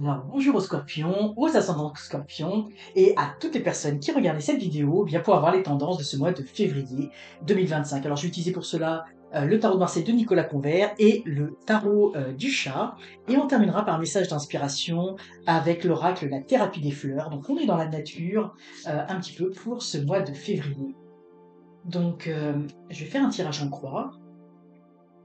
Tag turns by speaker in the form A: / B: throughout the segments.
A: Alors, bonjour aux scorpions, aux ascendants scorpions et à toutes les personnes qui regardent cette vidéo bien pour avoir les tendances de ce mois de février 2025. Alors, je vais utiliser pour cela le tarot de Marseille de Nicolas Convert et le tarot du chat. Et on terminera par un message d'inspiration avec l'oracle La thérapie des fleurs. Donc, on est dans la nature un petit peu pour ce mois de février. Donc, je vais faire un tirage en croix.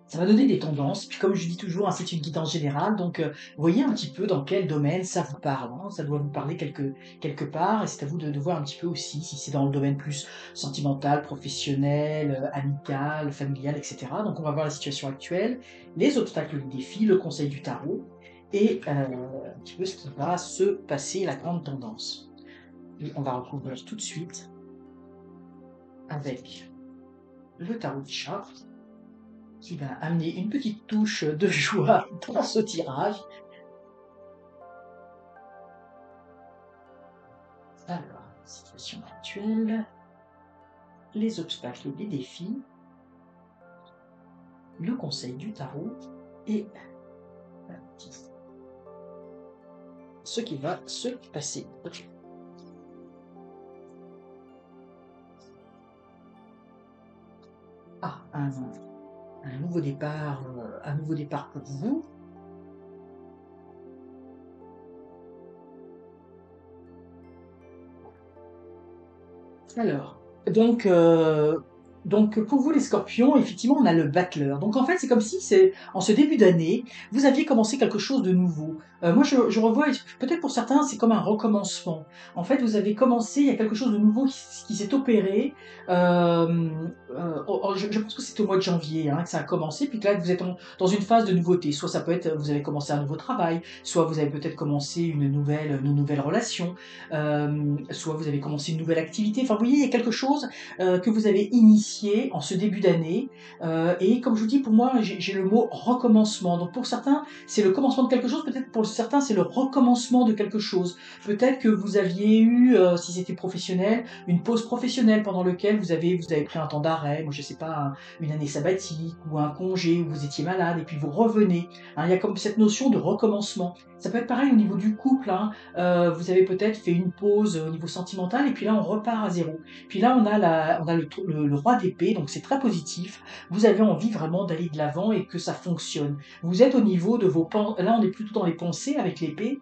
A: Ça va donner des tendances, puis comme je dis toujours, hein, c'est une guidance générale, donc voyez un petit peu dans quel domaine ça vous parle, hein. Ça doit vous parler quelque part, et c'est à vous de voir un petit peu aussi si c'est dans le domaine plus sentimental, professionnel, amical, familial, etc. Donc on va voir la situation actuelle, les obstacles, les défis, le conseil du tarot, et un petit peu ce qui va se passer, la grande tendance. Et on va recouvrir tout de suite avec le tarot du chat, qui va amener une petite touche de joie dans ce tirage. Alors, situation actuelle, les obstacles, les défis, le conseil du tarot et ce qui va se passer. Ah, un nouveau départ pour vous. Alors, donc pour vous les scorpions, effectivement, on a le battleur. Donc en fait, c'est comme si en ce début d'année, vous aviez commencé quelque chose de nouveau. Moi, je revois, peut-être pour certains, c'est comme un recommencement. En fait, vous avez commencé, il y a quelque chose de nouveau qui s'est opéré. Je pense que c'est au mois de janvier que ça a commencé, puis que là, vous êtes dans une phase de nouveauté. Soit ça peut être, vous avez commencé un nouveau travail, soit vous avez peut-être commencé une nouvelle relation, soit vous avez commencé une nouvelle activité. Enfin, vous voyez, il y a quelque chose que vous avez initié en ce début d'année. Et comme je vous dis, pour moi, j'ai le mot recommencement. Donc pour certains, c'est le commencement de quelque chose. Peut-être pour certains, c'est le recommencement de quelque chose. Peut-être que vous aviez eu, si c'était professionnel, une pause professionnelle pendant laquelle vous avez pris un temps d'arrêt. Moi, je sais pas, une année sabbatique ou un congé où vous étiez malade et puis vous revenez. Il y a comme cette notion de recommencement. Ça peut être pareil au niveau du couple. Vous avez peut-être fait une pause au niveau sentimental et puis là on repart à zéro. Puis là on a le roi d'épée, donc c'est très positif. Vous avez envie vraiment d'aller de l'avant et que ça fonctionne. Vous êtes au niveau de vos pensées. Là on est plutôt dans les pensées avec l'épée.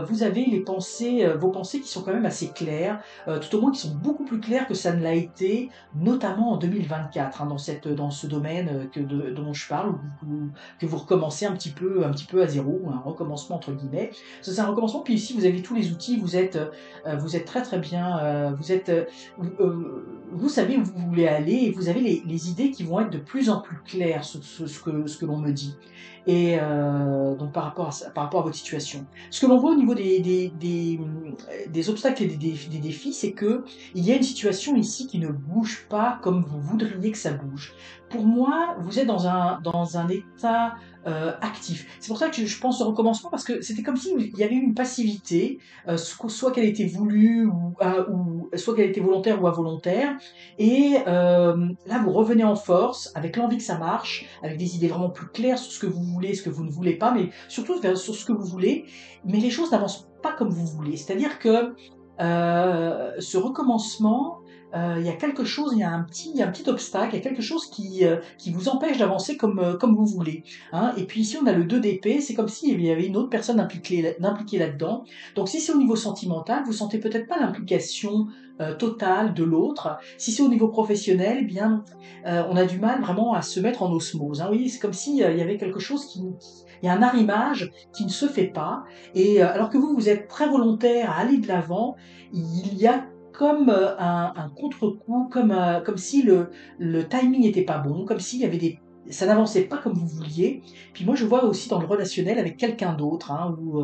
A: Vous avez les pensées, vos pensées qui sont quand même assez claires, tout au moins qui sont beaucoup plus claires que ça ne l'a été, notamment en 2024, dans ce domaine dont je parle, que vous recommencez un petit peu à zéro, ou un recommencement entre guillemets. Ça, c'est un recommencement. Puis ici, vous avez tous les outils. Vous êtes très très bien. Vous savez où vous voulez aller et vous avez les idées qui vont être de plus en plus claires, ce que l'on me dit. Et donc par rapport à votre situation. Ce que l'on voit au niveau des obstacles et des défis, c'est que il y a une situation ici qui ne bouge pas comme vous voudriez que ça bouge. Pour moi, vous êtes dans un état actif. C'est pour ça que je pense au recommencement, parce que c'était comme s'il y avait eu une passivité, soit qu'elle était voulue, ou soit qu'elle était volontaire ou involontaire. Et là, vous revenez en force, avec l'envie que ça marche, avec des idées vraiment plus claires sur ce que vous voulez, ce que vous ne voulez pas, mais surtout sur ce que vous voulez. Mais les choses n'avancent pas comme vous voulez. C'est-à-dire que ce recommencement, il y a quelque chose, il y a un petit obstacle, il y a quelque chose qui vous empêche d'avancer comme vous voulez. Et puis ici, on a le 2 d'épée, c'est comme s'il y avait une autre personne impliquée là-dedans. Donc si c'est au niveau sentimental, vous sentez peut-être pas l'implication totale de l'autre. Si c'est au niveau professionnel, eh bien, on a du mal vraiment à se mettre en osmose. Oui, c'est comme si il y avait quelque chose il y a un arrimage qui ne se fait pas. Et alors que vous êtes très volontaire à aller de l'avant, il y a comme un contre-coup, comme si le timing n'était pas bon, comme s'il y avait ça n'avançait pas comme vous vouliez. Puis moi, je vois aussi dans le relationnel avec quelqu'un d'autre, où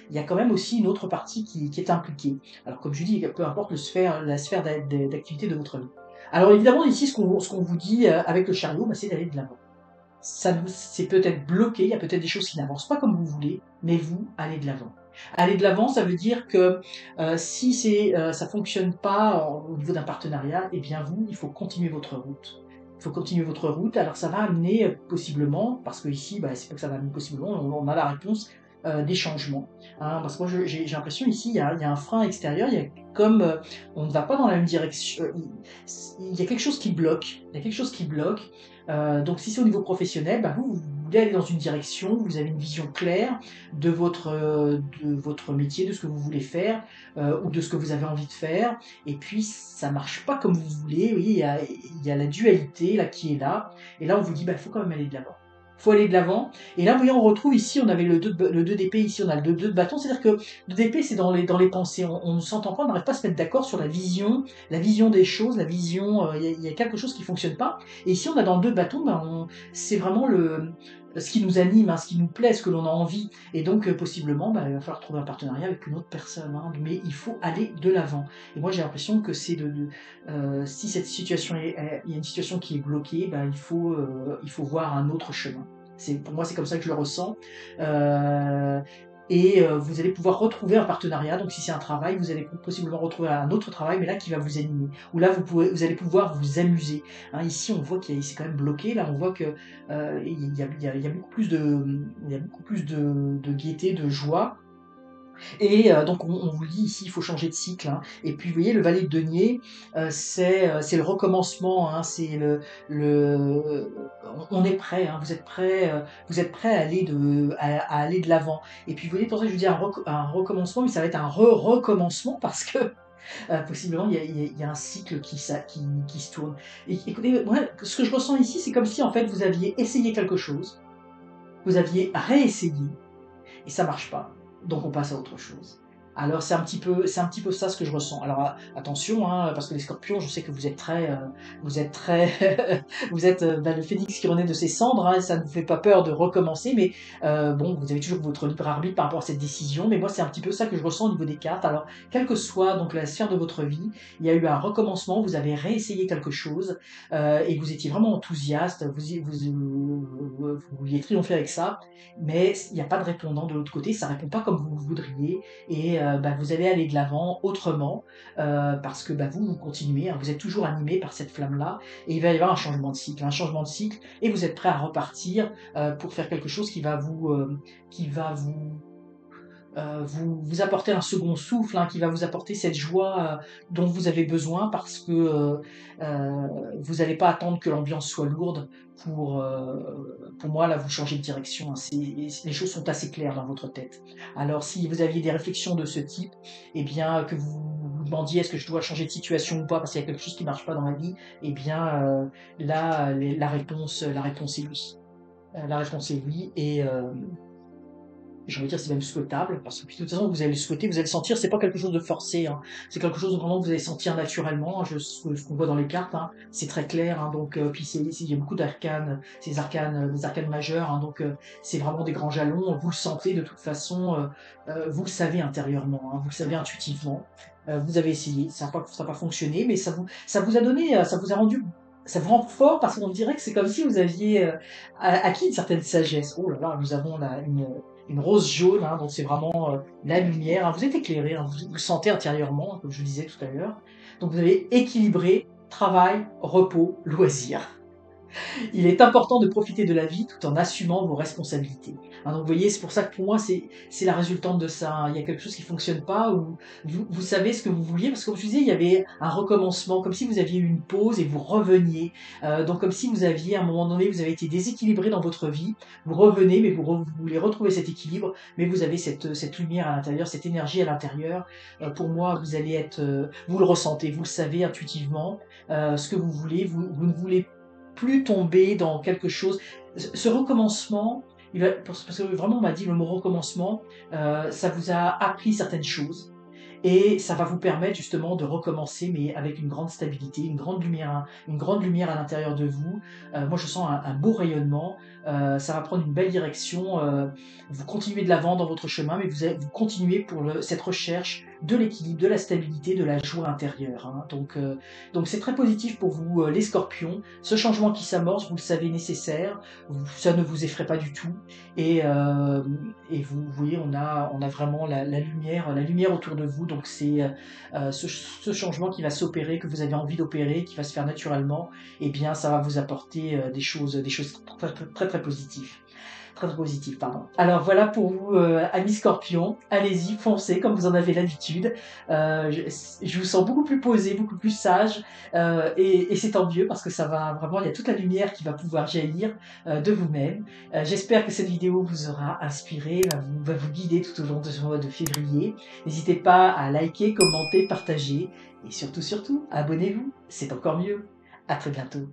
A: il y a quand même aussi une autre partie qui est impliquée. Alors comme je dis, peu importe la sphère d'activité de votre vie. Alors évidemment, ici, ce qu'on vous dit avec le chariot, c'est d'aller de l'avant. C'est peut-être bloqué, il y a peut-être des choses qui n'avancent pas comme vous voulez, mais vous, allez de l'avant. Aller de l'avant, ça veut dire que si ça fonctionne pas au niveau d'un partenariat, eh bien vous, il faut continuer votre route. Il faut continuer votre route. Alors ça va amener possiblement, parce que ici, c'est pas que ça va amener possiblement, on a la réponse, des changements. Hein, parce que moi, j'ai l'impression ici, il y a un frein extérieur, il y a comme on ne va pas dans la même direction, il y a quelque chose qui bloque, il y a quelque chose qui bloque. Donc si c'est au niveau professionnel, bah, vous voulez aller dans une direction, vous avez une vision claire de votre métier, de ce que vous voulez faire, ou de ce que vous avez envie de faire, et puis ça marche pas comme vous voulez, oui, il y a la dualité là qui est là, et là on vous dit, bah, il faut quand même aller de l'avant. Il faut aller de l'avant. Et là, vous voyez, on retrouve ici, on avait le 2 d'épée, ici on a le 2 de bâton, c'est-à-dire que le 2 d'épée, c'est dans les pensées. On ne s'entend pas, on n'arrive pas à se mettre d'accord sur la vision des choses, la vision, il y a quelque chose qui fonctionne pas. Et ici, on a dans le 2 de bâton, ben, c'est vraiment ce qui nous anime, hein, ce qui nous plaît, ce que l'on a envie. Et donc, possiblement, bah, il va falloir trouver un partenariat avec une autre personne. Hein, mais il faut aller de l'avant. Et moi, j'ai l'impression que c'est si cette situation il y a une situation qui est bloquée, bah, il faut voir un autre chemin. Pour moi, c'est comme ça que je le ressens. Euh, vous allez pouvoir retrouver un partenariat. Donc, si c'est un travail, vous allez possiblement retrouver un autre travail, mais là qui va vous animer. Ou là, vous allez pouvoir vous amuser. Hein, ici, on voit c'est quand même bloqué. Là, on voit que il y a beaucoup plus de gaieté, de joie. Et donc on vous dit ici, il faut changer de cycle. Hein. Et puis vous voyez, le valet de denier, c'est le recommencement. Hein. Le, on est prêt. Hein. Vous êtes prêt à aller de l'avant. Et puis vous voyez, pour ça que je vous dis un recommencement, mais ça va être un recommencement parce que possiblement il y a un cycle qui se tourne. Et écoutez, moi, ce que je ressens ici, c'est comme si en fait vous aviez essayé quelque chose, vous aviez réessayé et ça marche pas. Donc on passe à autre chose. Alors c'est un petit peu ça ce que je ressens. Alors attention, hein, parce que les Scorpions, je sais que vous êtes très, vous êtes bah, le phénix qui renaît de ses cendres, hein, et ça ne vous fait pas peur de recommencer, mais bon, vous avez toujours votre libre arbitre par rapport à cette décision. Mais moi, c'est un petit peu ça que je ressens au niveau des cartes. Alors, quelle que soit donc la sphère de votre vie, il y a eu un recommencement, vous avez réessayé quelque chose et vous étiez vraiment enthousiaste, vous vouliez triompher avec ça mais il n'y a pas de répondant de l'autre côté, ça répond pas comme vous le voudriez, et bah, vous allez aller de l'avant autrement, parce que bah, vous continuez, hein, vous êtes toujours animé par cette flamme-là, et il va y avoir un changement de cycle, et vous êtes prêt à repartir pour faire quelque chose qui va vous apporter un second souffle, hein, qui va vous apporter cette joie dont vous avez besoin parce que vous n'allez pas attendre que l'ambiance soit lourde pour moi, là, vous changez de direction. Hein. Les choses sont assez claires dans votre tête. Alors, si vous aviez des réflexions de ce type, eh bien, que vous vous demandiez est-ce que je dois changer de situation ou pas parce qu'il y a quelque chose qui ne marche pas dans ma vie, eh bien, là, la réponse est oui. La réponse est oui, et j'ai envie de dire c'est même souhaitable, parce que de toute façon vous allez le souhaiter, vous allez le sentir, c'est pas quelque chose de forcé, hein. C'est quelque chose vraiment que vous allez sentir naturellement, ce qu'on voit dans les cartes, hein. C'est très clair, hein. Donc puis il y a beaucoup d'arcanes, des arcanes majeurs, hein. Donc c'est vraiment des grands jalons, vous le sentez de toute façon, vous le savez intérieurement, hein. Vous le savez intuitivement, vous avez essayé, ça n'a pas fonctionné, mais ça vous a donné, ça vous a rendu ça vous rend fort parce qu'on dirait que c'est comme si vous aviez acquis une certaine sagesse. Oh là là, nous avons là une rose jaune, hein, donc c'est vraiment la lumière. Hein. Vous êtes éclairé, hein, vous le sentez intérieurement, comme je le disais tout à l'heure. Donc vous avez équilibré travail, repos, loisirs. Il est important de profiter de la vie tout en assumant vos responsabilités. Hein, donc vous voyez, c'est pour ça que pour moi, c'est la résultante de ça. Hein. Il y a quelque chose qui fonctionne pas, ou vous savez ce que vous vouliez, parce que comme je disais, il y avait un recommencement, comme si vous aviez eu une pause et vous reveniez. Donc comme si vous aviez, à un moment donné, vous avez été déséquilibré dans votre vie, vous revenez, mais vous voulez retrouver cet équilibre, mais vous avez cette lumière à l'intérieur, cette énergie à l'intérieur. Pour moi, vous allez être, vous le ressentez, vous le savez intuitivement, ce que vous voulez, vous ne voulez plus tomber dans quelque chose. Ce recommencement, parce que vraiment on m'a dit le mot recommencement, ça vous a appris certaines choses et ça va vous permettre justement de recommencer, mais avec une grande stabilité, une grande lumière à l'intérieur de vous. Moi, je sens un beau rayonnement. Ça va prendre une belle direction. Vous continuez de l'avant dans votre chemin, mais vous continuez pour cette recherche de l'équilibre, de la stabilité, de la joie intérieure. Hein. Donc c'est très positif pour vous, les Scorpions. Ce changement qui s'amorce, vous le savez, nécessaire. Ça ne vous effraie pas du tout. Et, euh, et vous voyez, on a vraiment la lumière autour de vous. Donc c'est ce changement qui va s'opérer, que vous avez envie d'opérer, qui va se faire naturellement. Eh bien, ça va vous apporter des choses très, très, très, très positif. Très, très positif, pardon. Alors voilà pour vous, amis Scorpions, allez-y, foncez comme vous en avez l'habitude. Je vous sens beaucoup plus posé, beaucoup plus sage, et c'est tant mieux parce que ça va vraiment, il y a toute la lumière qui va pouvoir jaillir de vous-même. J'espère que cette vidéo vous aura inspiré, va vous guider tout au long de ce mois de février. N'hésitez pas à liker, commenter, partager et surtout, surtout, abonnez-vous, c'est encore mieux. À très bientôt.